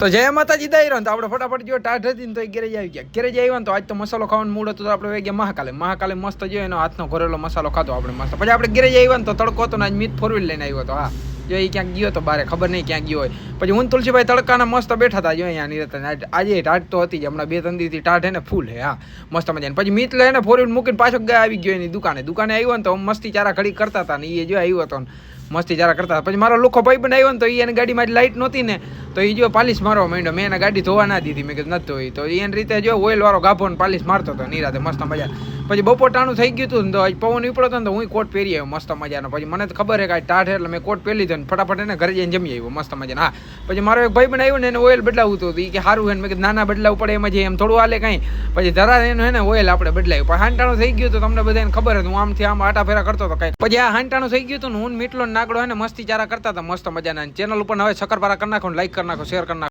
તો જય માતાજી દાયરો તો આપણે ફટાફટ જો ટાઢ હતી ને તો ગેરેજ આવી ગયા. ગેરેજ આવ્યા ને તો આજ તો મસાલો ખાવાનું મૂડ હતું તો આપણે વહી ગયા મહાકાલે મસ્ત જો એનો હાથનો ઘરેલો મસાલો ખાધો આપણે મસ્ત. પછી આપણે ગેરેજ આવ્યા ને તો તડકો હતો ને આજ મીત 4 વ્હીલ લઈને આવ્યો હતો. હા જો એ ક્યાંક ગયો તો બારે ખબર નહીં ક્યાં ગયો હોય. પછી હું તુલસીભાઈ તડકાના મસ્ત બેઠા હતા જો અહીંયા નિરતન. આજે ટાઢ તો હતી જ હમણાં 2-3 દિવસથી ટાઢ હે ને ફૂલ હે. હા મસ્ત મજાને. પછી મીત લઈને 4 વ્હીલ મૂકીને પાછો ગયા આવી ગયો એની દુકાને આવ્યો ને તો મસ્તી ચારા ઘડી કરતા હતા ને એ જો આવ્યો હતો મસ્તી ચારા કરતા હતા. પછી મારો લુખો ભાઈ પણ આવ્યો ને તો એની ગાડીમાં લાઇટ નહોતી ને તો એ જો પાલિશ મારવા માંડ્યો. મેં એને ગાડી ધોવા ના દીધી. મેં કીધું નથી ધોઈ તો એની રીતે જો ઓઇલ વાળો ગાભો ને પાલિશ મારતો હતો નિરાતે મસ્ત મજા. પછી બપોર ટાણું થઈ ગયું હતું ને તો પવન ઉપડતો હતો ને તો હું કોટ પહેરી આવ્યો મસ્ત મજાનો. પછી મને તો ખબર હે કે ટાઢ એટલે મેં કોટ પહેરી લીધો ને ફટાફટ એને ઘરે જઈને જમી આવ્યો મસ્ત મજાનો. હા પછી મારો એક ભાઈ પણ આવ્યો ને એને ઓઇલ બદલાવવું હતું એ કે સારું હે. મેં કીધું નાના બદલાવવું પડે એમાં જે એમ થોડું હાલે કાંઈ. પછી ધરા એનું હે ને ઓઇલ આપણે બદલાવ્યું. પણ હાંટાણું થઈ ગયું તો તમને બધાને ખબર હતું હું આમથી આમ આટા ફેરા કરતો હતો કાંઈ. પછી આ હાંટાણું થઈ ગયું હતું ને હું મીટલો નાગડો હે ને મસ્તી ચારા કરતા હતા મસ્ત મજાના. ચેનલ ઉપર હવે શક્કરપારા કરી નાખો, લાઈક કરી નાખો, શેર કરી નાખો.